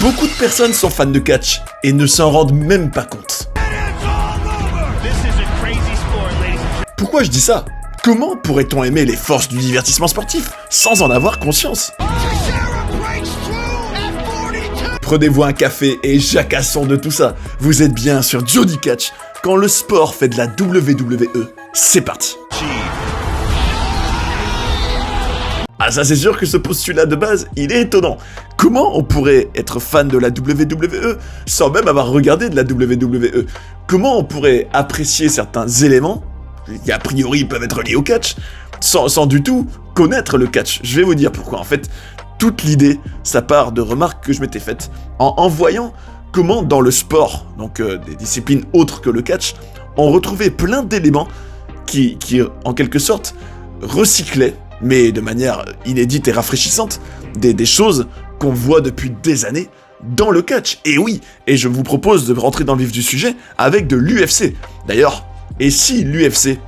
Beaucoup de personnes sont fans de catch et ne s'en rendent même pas compte. Pourquoi je dis ça? Comment pourrait-on aimer les forces du divertissement sportif sans en avoir conscience? Prenez-vous un café et jacassons de tout ça. Vous êtes bien sur Jody Catch, quand le sport fait de la WWE. C'est parti. Ah ça c'est sûr que ce postulat de base, il est étonnant. Comment on pourrait être fan de la WWE sans même avoir regardé de la WWE? Comment on pourrait apprécier certains éléments qui a priori peuvent être liés au catch sans du tout connaître le catch? Je vais vous dire pourquoi. En fait, toute l'idée, ça part de remarques que je m'étais faites en voyant comment dans le sport, donc des disciplines autres que le catch, on retrouvait plein d'éléments qui en quelque sorte recyclaient, mais de manière inédite et rafraîchissante, des choses qu'on voit depuis des années dans le catch. Et oui, et je vous propose de rentrer dans le vif du sujet avec de l'UFC. D'ailleurs, et si l'UFC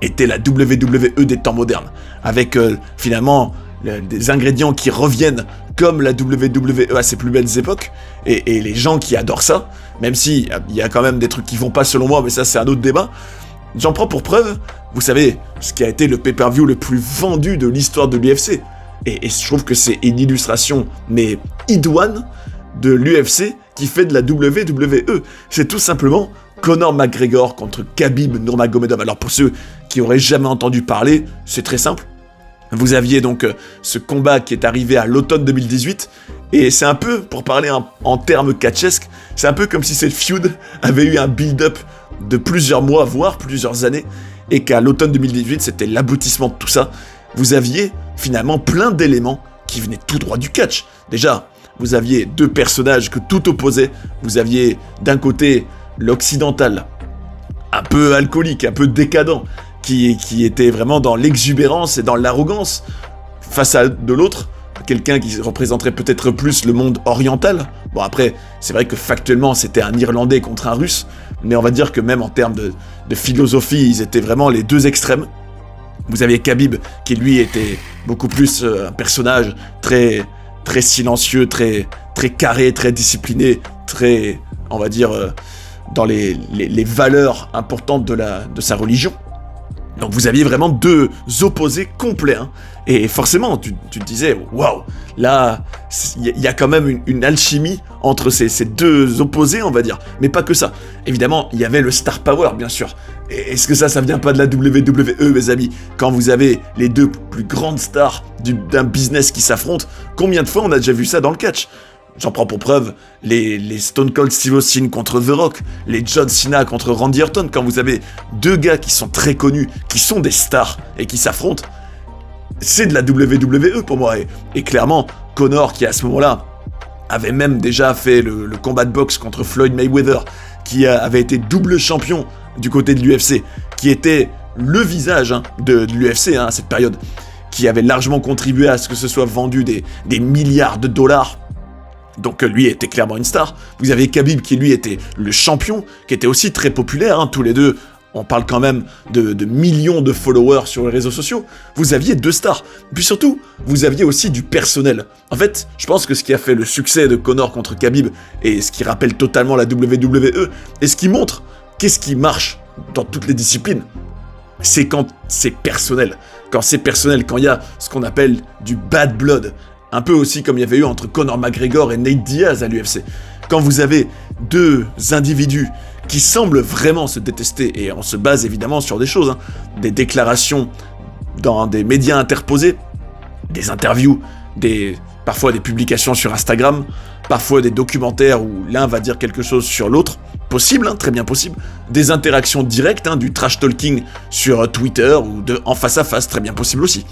était la WWE des temps modernes, avec finalement des ingrédients qui reviennent comme la WWE à ses plus belles époques, et les gens qui adorent ça, même si il y a quand même des trucs qui vont pas selon moi, mais ça c'est un autre débat. J'en prends pour preuve, vous savez, ce qui a été le pay-per-view le plus vendu de l'histoire de l'UFC. Et je trouve que c'est une illustration, mais idoine, de l'UFC qui fait de la WWE. C'est tout simplement Conor McGregor contre Khabib Nurmagomedov. Alors pour ceux qui auraient jamais entendu parler, c'est très simple. Vous aviez donc ce combat qui est arrivé à l'automne 2018, et c'est un peu, pour parler en termes catchesques, c'est un peu comme si cette feud avait eu un build-up de plusieurs mois, voire plusieurs années, et qu'à l'automne 2018, c'était l'aboutissement de tout ça. Vous aviez finalement plein d'éléments qui venaient tout droit du catch. Déjà, vous aviez deux personnages que tout opposait. Vous aviez d'un côté l'occidental, un peu alcoolique, un peu décadent, qui était vraiment dans l'exubérance et dans l'arrogance, face à de l'autre, quelqu'un qui représenterait peut-être plus le monde oriental. Bon après, c'est vrai que factuellement c'était un Irlandais contre un Russe, mais on va dire que même en termes de philosophie, ils étaient vraiment les deux extrêmes. Vous aviez Khabib, qui lui était beaucoup plus un personnage très, très silencieux, très, très carré, très discipliné, très, on va dire, dans les valeurs importantes de sa religion. Donc vous aviez vraiment deux opposés complets, hein. Et forcément, tu te disais, waouh, là, il y a quand même une alchimie entre ces deux opposés, on va dire. Mais pas que ça. Évidemment, il y avait le star power, bien sûr. Et est-ce que ça vient pas de la WWE, mes amis? Quand vous avez les deux plus grandes stars d'un business qui s'affrontent, combien de fois on a déjà vu ça dans le catch? J'en prends pour preuve les Stone Cold Steve Austin contre The Rock, les John Cena contre Randy Orton. Quand vous avez deux gars qui sont très connus, qui sont des stars et qui s'affrontent, c'est de la WWE pour moi. Et clairement, Conor, qui à ce moment-là avait même déjà fait le combat de boxe contre Floyd Mayweather, qui avait été double champion du côté de l'UFC, qui était le visage de l'UFC à cette période, qui avait largement contribué à ce que ce soit vendu des milliards de dollars. Donc lui était clairement une star. Vous avez Khabib qui lui était le champion, qui était aussi très populaire, tous les deux. On parle quand même de millions de followers sur les réseaux sociaux. Vous aviez deux stars. Puis surtout, vous aviez aussi du personnel. En fait, je pense que ce qui a fait le succès de Conor contre Khabib, et ce qui rappelle totalement la WWE, et ce qui montre qu'est-ce qui marche dans toutes les disciplines, c'est quand c'est personnel. Quand c'est personnel, quand il y a ce qu'on appelle du bad blood. Un peu aussi comme il y avait eu entre Conor McGregor et Nate Diaz à l'UFC. Quand vous avez deux individus qui semblent vraiment se détester, et on se base évidemment sur des choses, des déclarations dans des médias interposés, des interviews, parfois des publications sur Instagram, parfois des documentaires où l'un va dire quelque chose sur l'autre, possible, très bien possible, des interactions directes, du trash talking sur Twitter ou en face à face, très bien possible aussi.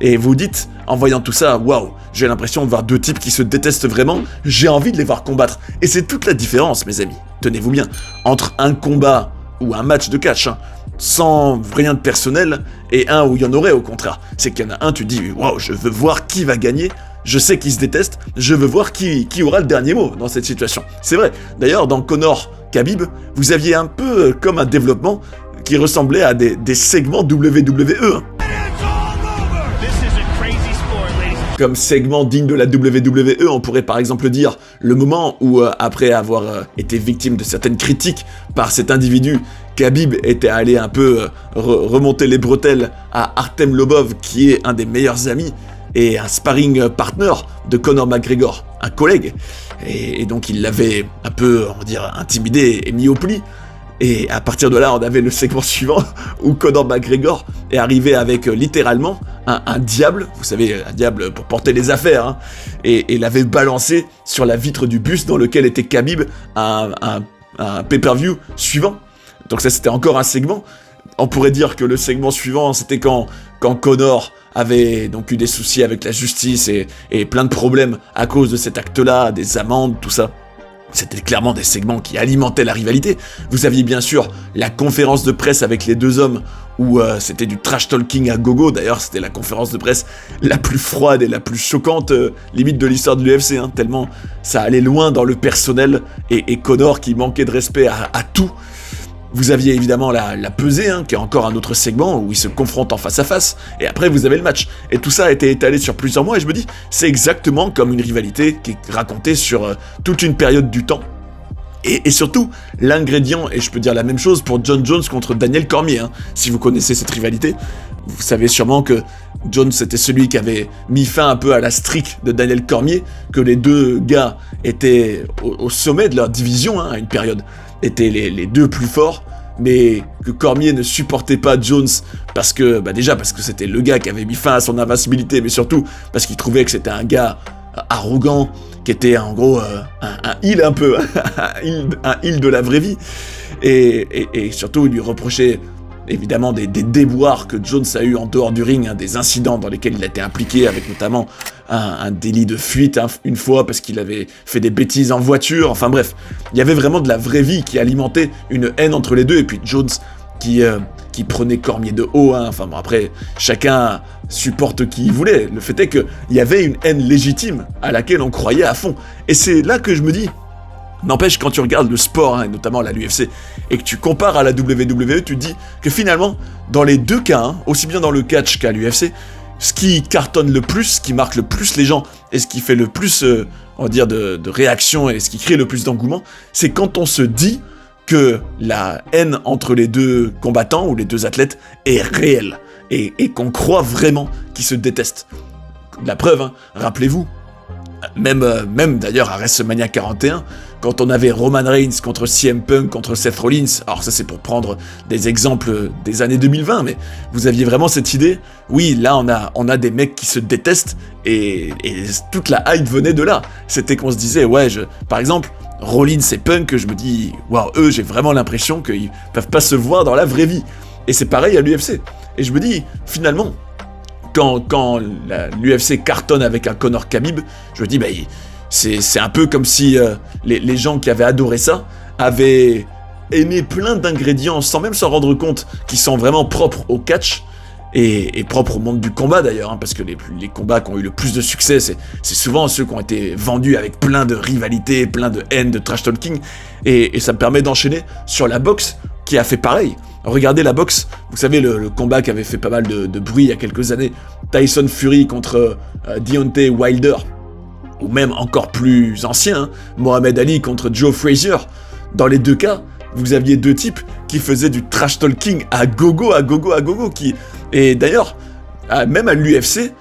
Et vous dites, en voyant tout ça, waouh, j'ai l'impression de voir deux types qui se détestent vraiment, j'ai envie de les voir combattre. Et c'est toute la différence, mes amis, tenez-vous bien, entre un combat ou un match de catch, sans rien de personnel, et un où il y en aurait au contraire. C'est qu'il y en a un, tu te dis, waouh, je veux voir qui va gagner, je sais qu'ils se détestent, je veux voir qui aura le dernier mot dans cette situation. C'est vrai, d'ailleurs, dans Conor Khabib, vous aviez un peu comme un développement qui ressemblait à des segments WWE. Comme segment digne de la WWE, on pourrait par exemple dire le moment où, après avoir été victime de certaines critiques par cet individu, Khabib était allé un peu remonter les bretelles à Artem Lobov, qui est un des meilleurs amis et un sparring partner de Conor McGregor, un collègue. Et donc il l'avait un peu, on va dire, intimidé et mis au pli. Et à partir de là, on avait le segment suivant où Conor McGregor est arrivé avec littéralement un diable, vous savez, un diable pour porter les affaires, hein, et l'avait balancé sur la vitre du bus dans lequel était Khabib un pay-per-view suivant. Donc ça, c'était encore un segment. On pourrait dire que le segment suivant, c'était quand Conor avait donc eu des soucis avec la justice et plein de problèmes à cause de cet acte-là, des amendes, tout ça. C'était clairement des segments qui alimentaient la rivalité. Vous aviez bien sûr la conférence de presse avec les deux hommes où c'était du trash talking à gogo. D'ailleurs, c'était la conférence de presse la plus froide et la plus choquante limite de l'histoire de l'UFC, hein, tellement ça allait loin dans le personnel et Conor qui manquait de respect à tout. Vous aviez évidemment la pesée, hein, qui est encore un autre segment où ils se confrontent en face à face, et après vous avez le match. Et tout ça a été étalé sur plusieurs mois, et je me dis, c'est exactement comme une rivalité qui est racontée sur toute une période du temps. Et surtout, l'ingrédient, et je peux dire la même chose pour Jon Jones contre Daniel Cormier, hein, si vous connaissez cette rivalité, vous savez sûrement que Jones était celui qui avait mis fin un peu à la streak de Daniel Cormier, que les deux gars étaient au sommet de leur division, hein, à une période, étaient les deux plus forts, mais que Cormier ne supportait pas Jones parce que, déjà parce que c'était le gars qui avait mis fin à son invincibilité, mais surtout parce qu'il trouvait que c'était un gars arrogant, qui était en gros un heel un peu, un heel de la vraie vie, et surtout il lui reprochait évidemment des déboires que Jones a eu en dehors du ring, hein, des incidents dans lesquels il a été impliqué, avec notamment un délit de fuite une fois parce qu'il avait fait des bêtises en voiture, enfin bref, il y avait vraiment de la vraie vie qui alimentait une haine entre les deux, et puis Jones qui prenait Cormier de haut, hein. Enfin bon, après, chacun supporte qui il voulait, le fait est qu'il y avait une haine légitime à laquelle on croyait à fond, et c'est là que je me dis, n'empêche, quand tu regardes le sport, hein, et notamment la l'UFC, et que tu compares à la WWE, tu te dis que finalement, dans les deux cas, hein, aussi bien dans le catch qu'à l'UFC, ce qui cartonne le plus, ce qui marque le plus les gens, et ce qui fait le plus, on va dire, de réactions, et ce qui crée le plus d'engouement, c'est quand on se dit que la haine entre les deux combattants, ou les deux athlètes, est réelle, et qu'on croit vraiment qu'ils se détestent. La preuve, hein, rappelez-vous, même d'ailleurs à WrestleMania 41, quand on avait Roman Reigns contre CM Punk, contre Seth Rollins, alors ça c'est pour prendre des exemples des années 2020, mais vous aviez vraiment cette idée, oui, là on a des mecs qui se détestent, et toute la hype venait de là. C'était qu'on se disait, ouais, par exemple, Rollins et Punk, je me dis, waouh, eux, j'ai vraiment l'impression qu'ils peuvent pas se voir dans la vraie vie. Et c'est pareil à l'UFC. Et je me dis, finalement, quand l'UFC cartonne avec un Conor Khabib, je me dis, c'est un peu comme si les gens qui avaient adoré ça avaient aimé plein d'ingrédients sans même s'en rendre compte, qui sont vraiment propres au catch et propres au monde du combat d'ailleurs, hein, parce que les combats qui ont eu le plus de succès, c'est souvent ceux qui ont été vendus avec plein de rivalités, plein de haine, de trash talking, et ça me permet d'enchaîner sur la boxe qui a fait pareil. Regardez la boxe, vous savez le combat qui avait fait pas mal de bruit il y a quelques années, Tyson Fury contre Deontay Wilder, ou même encore plus ancien, hein, Mohamed Ali contre Joe Frazier. Dans les deux cas, vous aviez deux types qui faisaient du trash talking à gogo, et d'ailleurs, même à l'UFC,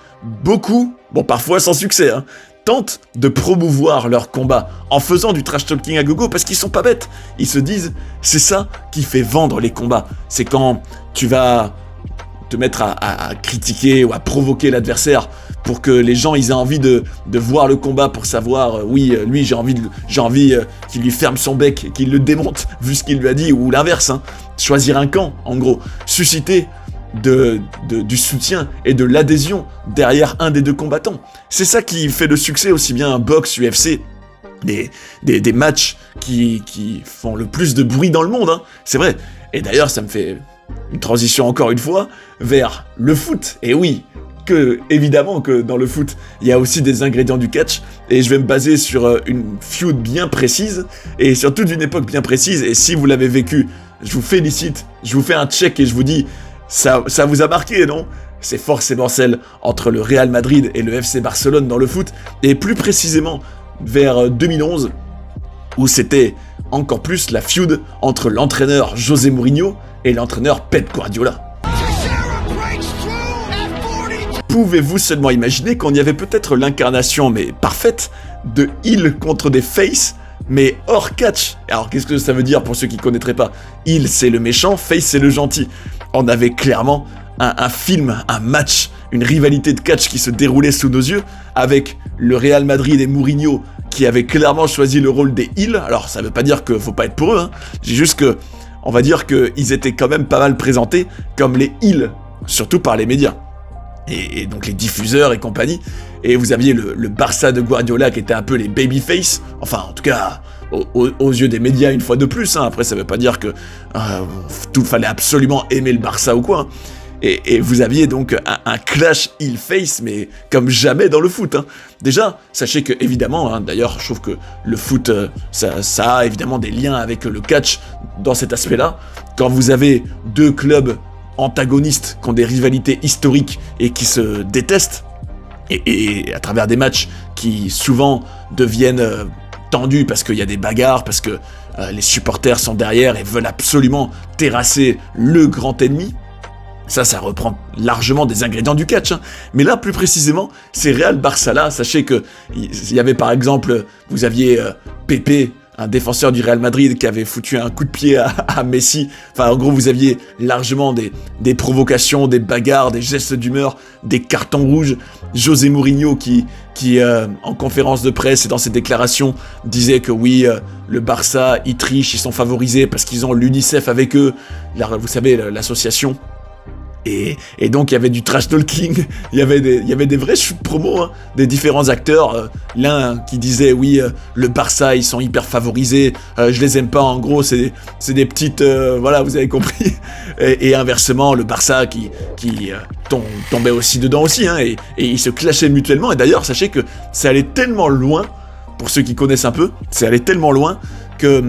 beaucoup, bon parfois sans succès, hein, tentent de promouvoir leur combat en faisant du trash talking à gogo, parce qu'ils sont pas bêtes. Ils se disent, c'est ça qui fait vendre les combats. C'est quand tu vas te mettre à critiquer ou à provoquer l'adversaire pour que les gens ils aient envie de voir le combat, pour savoir, oui, lui j'ai envie qu'il lui ferme son bec et qu'il le démonte, vu ce qu'il lui a dit, ou l'inverse, hein. Choisir un camp, en gros. Susciter du soutien et de l'adhésion derrière un des deux combattants. C'est ça qui fait le succès, aussi bien boxe, UFC, des matchs qui font le plus de bruit dans le monde, hein. C'est vrai. Et d'ailleurs, ça me fait une transition encore une fois vers le foot. Et oui, évidemment que dans le foot, il y a aussi des ingrédients du catch, et je vais me baser sur une feud bien précise, et surtout d'une époque bien précise, et si vous l'avez vécu, je vous félicite, je vous fais un check et je vous dis, Ça vous a marqué, non? C'est forcément celle entre le Real Madrid et le FC Barcelone dans le foot, et plus précisément vers 2011, où c'était encore plus la feud entre l'entraîneur José Mourinho et l'entraîneur Pep Guardiola. Pouvez-vous seulement imaginer qu'on y avait peut-être l'incarnation, mais parfaite, de heel contre des face, mais hors catch. Alors qu'est-ce que ça veut dire pour ceux qui ne connaîtraient pas? Heel c'est le méchant, face c'est le gentil. On avait clairement un film, un match, une rivalité de catch qui se déroulait sous nos yeux, avec le Real Madrid et Mourinho qui avaient clairement choisi le rôle des heels. Alors ça veut pas dire qu'il faut pas être pour eux, hein. J'ai juste que, on va dire qu'ils étaient quand même pas mal présentés comme les heels, surtout par les médias. Et donc les diffuseurs et compagnie, et vous aviez le Barça de Guardiola qui était un peu les babyface, enfin en tout cas aux yeux des médias une fois de plus, hein. Après ça veut pas dire que tout fallait absolument aimer le Barça ou quoi, hein. Et vous aviez donc un clash heel-face, mais comme jamais dans le foot, hein. Déjà, sachez que évidemment, hein, d'ailleurs je trouve que le foot, ça a évidemment des liens avec le catch dans cet aspect-là, quand vous avez deux clubs antagonistes qui ont des rivalités historiques et qui se détestent, et à travers des matchs qui souvent deviennent tendus parce qu'il y a des bagarres, parce que les supporters sont derrière et veulent absolument terrasser le grand ennemi, ça reprend largement des ingrédients du catch, hein. Mais là, plus précisément, c'est Real Barça là, sachez que il y avait par exemple, vous aviez Pepe, un défenseur du Real Madrid qui avait foutu un coup de pied à Messi. Enfin, en gros, vous aviez largement des provocations, des bagarres, des gestes d'humeur, des cartons rouges. José Mourinho qui en conférence de presse et dans ses déclarations, disait que oui, le Barça, ils trichent, ils sont favorisés parce qu'ils ont l'UNICEF avec eux. Vous savez, l'association. Et donc il y avait du trash talking, il y avait des vrais shoots promo, hein, des différents acteurs, l'un qui disait oui, le Barça ils sont hyper favorisés, je les aime pas, en gros c'est des petites, voilà, vous avez compris, et inversement le Barça qui tombait aussi dedans aussi, hein, et ils se clashaient mutuellement. Et d'ailleurs sachez que ça allait tellement loin, pour ceux qui connaissent un peu, c'est allé tellement loin que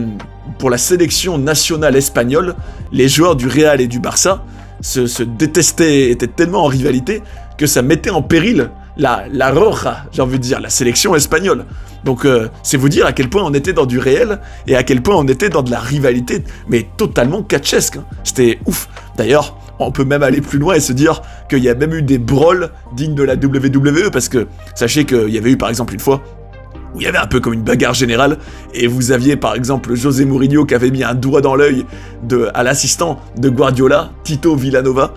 pour la sélection nationale espagnole, les joueurs du Real et du Barça se détestaient, étaient tellement en rivalité que ça mettait en péril la Roja, j'ai envie de dire, la sélection espagnole. Donc c'est vous dire à quel point on était dans du réel et à quel point on était dans de la rivalité, mais totalement catchesque, hein. C'était ouf. D'ailleurs, on peut même aller plus loin et se dire qu'il y a même eu des brawls dignes de la WWE, parce que sachez qu'il y avait eu par exemple une fois où il y avait un peu comme une bagarre générale, et vous aviez par exemple José Mourinho qui avait mis un doigt dans l'œil à l'assistant de Guardiola, Tito Villanova,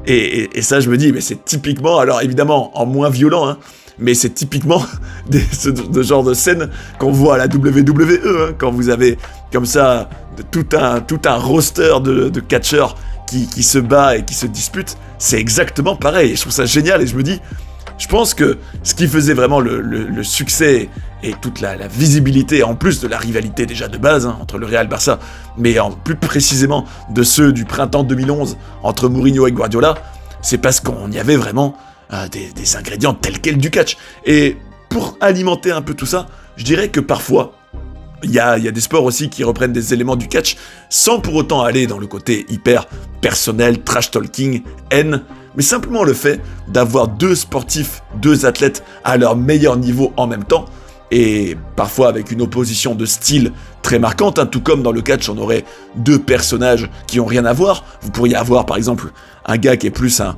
et ça je me dis, mais c'est typiquement, alors évidemment en moins violent, hein, mais c'est typiquement ce genre de scène qu'on voit à la WWE, hein, quand vous avez comme ça tout un roster de catcheurs qui se bat et qui se dispute, c'est exactement pareil, et je trouve ça génial, et je me dis, je pense que ce qui faisait vraiment le succès et toute la visibilité, en plus de la rivalité déjà de base, hein, entre le Real et le Barça, mais plus précisément de ceux du printemps 2011 entre Mourinho et Guardiola, c'est parce qu'on y avait vraiment des ingrédients tels quels du catch. Et pour alimenter un peu tout ça, je dirais que parfois, il y a des sports aussi qui reprennent des éléments du catch, sans pour autant aller dans le côté hyper personnel, trash talking, haine, mais simplement le fait d'avoir deux sportifs, deux athlètes à leur meilleur niveau en même temps, et parfois avec une opposition de style très marquante, hein, tout comme dans le catch on aurait deux personnages qui ont rien à voir. Vous pourriez avoir par exemple un gars qui est plus un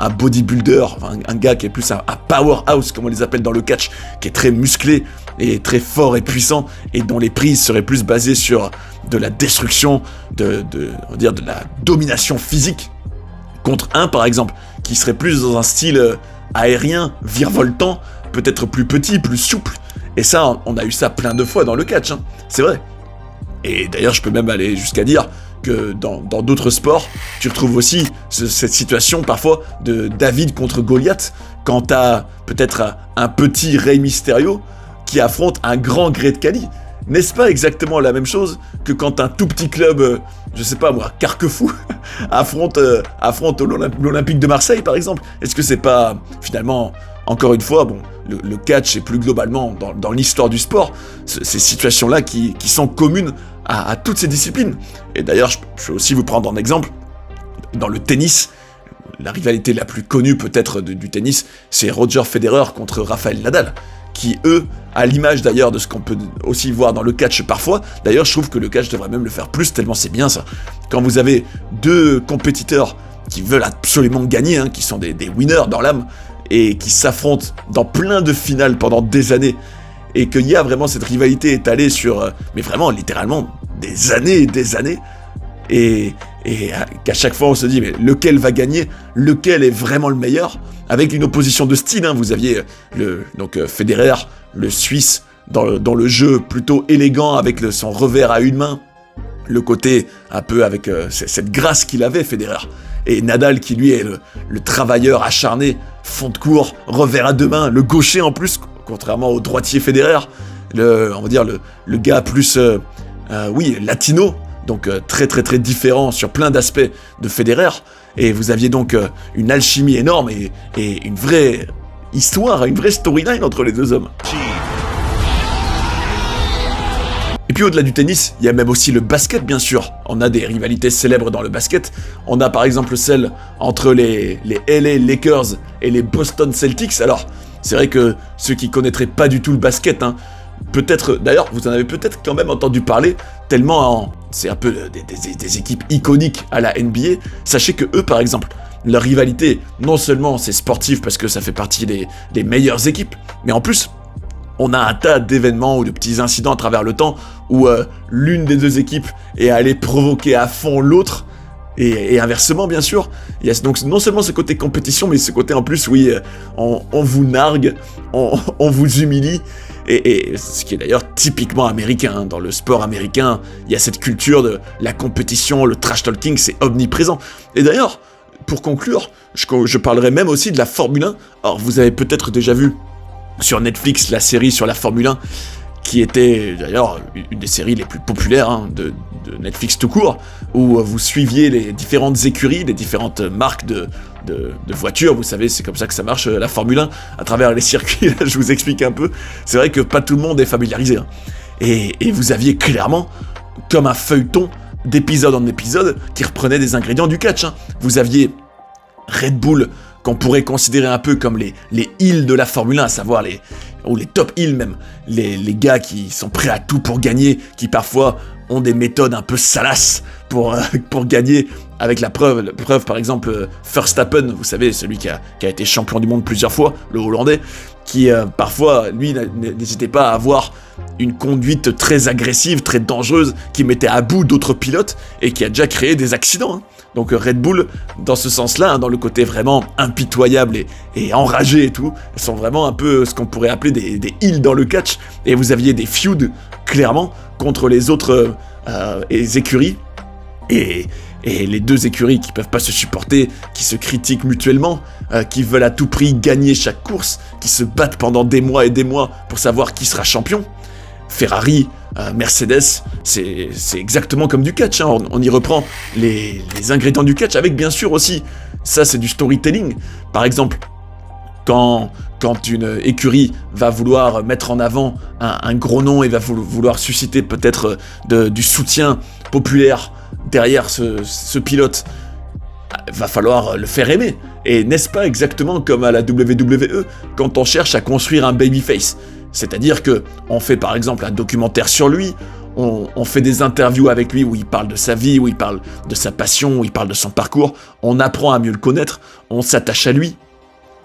bodybuilder, enfin, un gars qui est plus un powerhouse comme on les appelle dans le catch, qui est très musclé et très fort et puissant, et dont les prises seraient plus basées sur de la destruction, on va dire de la domination physique, contre un par exemple qui serait plus dans un style aérien, virevoltant, peut-être plus petit, plus souple. Et ça, on a eu ça plein de fois dans le catch, hein. C'est vrai. Et d'ailleurs, je peux même aller jusqu'à dire que dans d'autres sports, tu retrouves aussi cette situation parfois de David contre Goliath, quand t'as peut-être un petit Rey Mysterio qui affronte un grand Great Khali. N'est-ce pas exactement la même chose que quand un tout petit club, je sais pas moi, Carquefou, affronte l'Olympique de Marseille par exemple? Est-ce que c'est pas finalement, encore une fois, bon, le catch et plus globalement dans l'histoire du sport, ces situations-là qui sont communes à toutes ces disciplines. Et d'ailleurs, je peux aussi vous prendre en exemple dans le tennis, la rivalité la plus connue peut-être du tennis, c'est Roger Federer contre Rafael Nadal, qui eux, à l'image d'ailleurs de ce qu'on peut aussi voir dans le catch parfois, d'ailleurs je trouve que le catch devrait même le faire plus, tellement c'est bien ça, quand vous avez deux compétiteurs qui veulent absolument gagner, qui sont des winners dans l'âme, et qui s'affrontent dans plein de finales pendant des années, et qu'il y a vraiment cette rivalité étalée sur, mais vraiment littéralement, des années et des années, et qu'à chaque fois on se dit mais lequel va gagner, lequel est vraiment le meilleur, avec une opposition de style, vous aviez Federer, le Suisse, dans le jeu plutôt élégant avec son revers à une main, le côté un peu avec cette grâce qu'il avait Federer, et Nadal qui lui est le travailleur acharné, fond de court, revers à deux mains, le gaucher en plus, contrairement au droitier Federer, on va dire le gars plus latino, donc très très très différent sur plein d'aspects de Federer, et vous aviez donc une alchimie énorme et une vraie histoire, une vraie storyline entre les deux hommes. Et puis au-delà du tennis, il y a même aussi le basket bien sûr. On a des rivalités célèbres dans le basket. On a par exemple celle entre les LA Lakers et les Boston Celtics. Alors, c'est vrai que ceux qui connaîtraient pas du tout le basket, peut-être, d'ailleurs, vous en avez peut-être quand même entendu parler, tellement c'est un peu des équipes iconiques à la NBA. Sachez que eux, par exemple, leur rivalité, non seulement c'est sportif parce que ça fait partie des meilleures équipes, mais en plus, on a un tas d'événements ou de petits incidents à travers le temps où l'une des deux équipes est allée provoquer à fond l'autre, et inversement bien sûr. Il y a donc non seulement ce côté compétition, mais ce côté en plus, on vous nargue, on vous humilie, et ce qui est d'ailleurs typiquement américain. Dans le sport américain, il y a cette culture de la compétition, le trash talking, c'est omniprésent. Et d'ailleurs, pour conclure, je parlerai même aussi de la Formule 1. Alors vous avez peut-être déjà vu sur Netflix la série sur la Formule 1, qui était d'ailleurs une des séries les plus populaires de Netflix tout court, où vous suiviez les différentes écuries, les différentes marques de voitures. Vous savez, c'est comme ça que ça marche la Formule 1, à travers les circuits. Là, je vous explique un peu. C'est vrai que pas tout le monde est familiarisé. Et vous aviez clairement, comme un feuilleton, d'épisode en épisode, qui reprenait des ingrédients du catch. Vous aviez Red Bull, qu'on pourrait considérer un peu comme les heels de la Formule 1, à savoir les top heels même, les gars qui sont prêts à tout pour gagner, qui parfois ont des méthodes un peu salaces pour gagner, avec la preuve par exemple Verstappen, vous savez, celui qui a été champion du monde plusieurs fois, le Hollandais, qui parfois, lui, n'hésitait pas à avoir une conduite très agressive, très dangereuse, qui mettait à bout d'autres pilotes, et qui a déjà créé des accidents. Donc Red Bull, dans ce sens-là, dans le côté vraiment impitoyable et enragé et tout, sont vraiment un peu ce qu'on pourrait appeler des heels dans le catch, et vous aviez des feuds, clairement, contre les autres écuries, et les deux écuries qui peuvent pas se supporter, qui se critiquent mutuellement, qui veulent à tout prix gagner chaque course, qui se battent pendant des mois et des mois pour savoir qui sera champion. Ferrari, Mercedes, c'est exactement comme du catch, on y reprend les ingrédients du catch, avec bien sûr aussi, ça c'est du storytelling. Par exemple, quand une écurie va vouloir mettre en avant un gros nom et va vouloir susciter peut-être du soutien populaire derrière ce pilote, va falloir le faire aimer. Et n'est-ce pas exactement comme à la WWE, quand on cherche à construire un babyface? C'est-à-dire que on fait par exemple un documentaire sur lui, on fait des interviews avec lui où il parle de sa vie, où il parle de sa passion, où il parle de son parcours, on apprend à mieux le connaître, on s'attache à lui.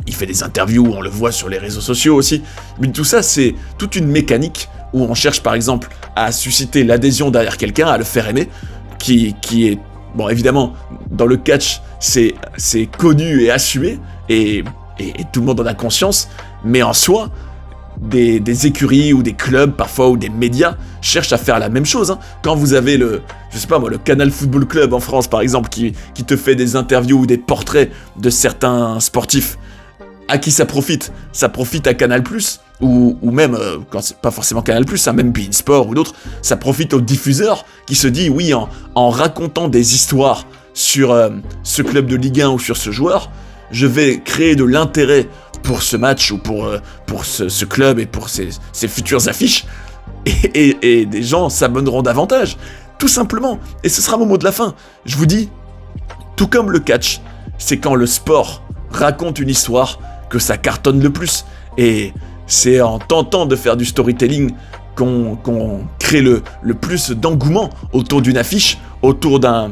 Il fait des interviews, on le voit sur les réseaux sociaux aussi. Mais tout ça, c'est toute une mécanique où on cherche par exemple à susciter l'adhésion derrière quelqu'un, à le faire aimer, qui est, bon évidemment, dans le catch, c'est connu et assumé, et tout le monde en a conscience, mais en soi, des écuries ou des clubs parfois, ou des médias cherchent à faire la même chose. Quand vous avez le Canal Football Club en France par exemple, qui te fait des interviews ou des portraits de certains sportifs, à qui ça profite? Ça profite à Canal+, ou même, quand c'est pas forcément Canal+, même beIN Sport ou d'autres, ça profite au diffuseur qui se dit, oui, en racontant des histoires sur ce club de Ligue 1 ou sur ce joueur, je vais créer de l'intérêt pour ce match ou pour ce club et pour ses futures affiches, et des gens s'abonneront davantage, tout simplement. Et ce sera mon mot de la fin. Je vous dis, Tout comme le catch, c'est quand le sport raconte une histoire que ça cartonne le plus. Et c'est en tentant de faire du storytelling qu'on crée le plus d'engouement autour d'une affiche, autour d'un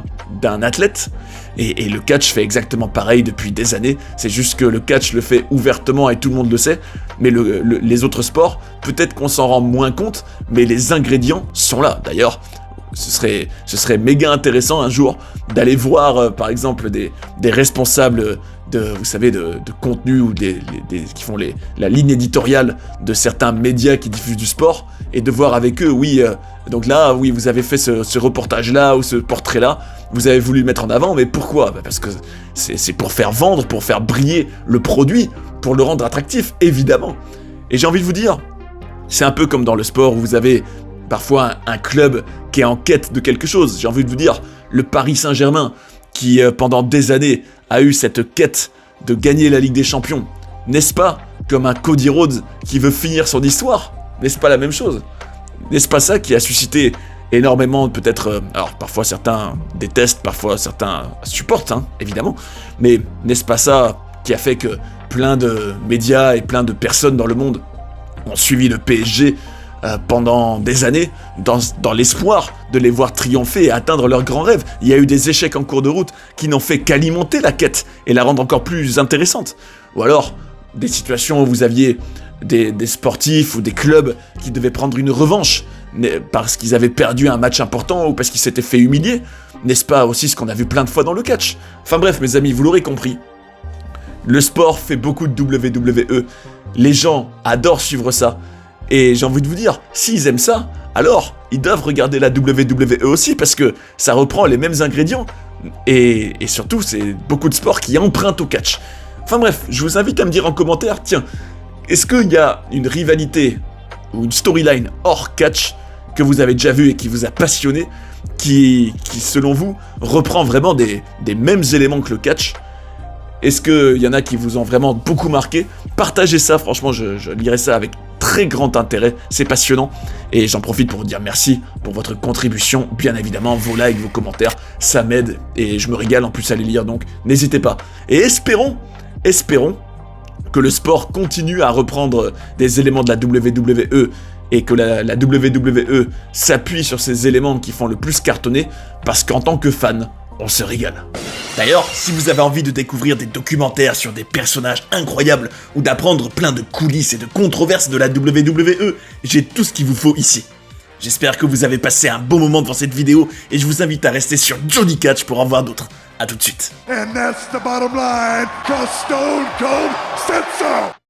athlète. Et le catch fait exactement pareil depuis des années. C'est juste que le catch le fait ouvertement et tout le monde le sait. Mais les autres sports, peut-être qu'on s'en rend moins compte, mais les ingrédients sont là. D'ailleurs, ce serait méga intéressant un jour d'aller voir, par exemple, des responsables vous savez, de contenu ou qui font la ligne éditoriale de certains médias qui diffusent du sport, et de voir avec eux, oui, donc là, oui, vous avez fait ce reportage-là ou ce portrait-là, vous avez voulu le mettre en avant, mais pourquoi ? Parce que c'est pour faire vendre, pour faire briller le produit, pour le rendre attractif, évidemment. Et j'ai envie de vous dire, c'est un peu comme dans le sport où vous avez parfois un club qui est en quête de quelque chose. J'ai envie de vous dire, le Paris Saint-Germain, qui pendant des années a eu cette quête de gagner la Ligue des Champions. N'est-ce pas comme un Cody Rhodes qui veut finir son histoire ? N'est-ce pas la même chose ? N'est-ce pas ça qui a suscité énormément, peut-être... alors, parfois certains détestent, parfois certains supportent, hein, évidemment. Mais n'est-ce pas ça qui a fait que plein de médias et plein de personnes dans le monde ont suivi le PSG pendant des années, dans l'espoir de les voir triompher et atteindre leurs grands rêves. Il y a eu des échecs en cours de route qui n'ont fait qu'alimenter la quête et la rendre encore plus intéressante. Ou alors, des situations où vous aviez des sportifs ou des clubs qui devaient prendre une revanche parce qu'ils avaient perdu un match important ou parce qu'ils s'étaient fait humilier. N'est-ce pas aussi ce qu'on a vu plein de fois dans le catch ? Enfin bref, mes amis, vous l'aurez compris. Le sport fait beaucoup de WWE. Les gens adorent suivre ça. Et j'ai envie de vous dire, s'ils aiment ça, alors ils doivent regarder la WWE aussi, parce que ça reprend les mêmes ingrédients. Et surtout, c'est beaucoup de sports qui empruntent au catch. Enfin bref, je vous invite à me dire en commentaire, tiens, est-ce qu'il y a une rivalité ou une storyline hors catch que vous avez déjà vu et qui vous a passionné, qui selon vous, reprend vraiment des mêmes éléments que le catch ? Est-ce qu'il y en a qui vous ont vraiment beaucoup marqué ? Partagez ça, franchement, je lirai ça avec très grand intérêt, c'est passionnant. Et j'en profite pour vous dire merci pour votre contribution, bien évidemment, vos likes, vos commentaires, ça m'aide et je me régale en plus à les lire, donc n'hésitez pas. Et espérons que le sport continue à reprendre des éléments de la WWE et que la WWE s'appuie sur ces éléments qui font le plus cartonner, parce qu'en tant que fan, on se régale. D'ailleurs, si vous avez envie de découvrir des documentaires sur des personnages incroyables ou d'apprendre plein de coulisses et de controverses de la WWE, j'ai tout ce qu'il vous faut ici. J'espère que vous avez passé un bon moment devant cette vidéo et je vous invite à rester sur Johnny Catch pour en voir d'autres. A tout de suite. And that's the bottom line, 'cause Stone Cold said so.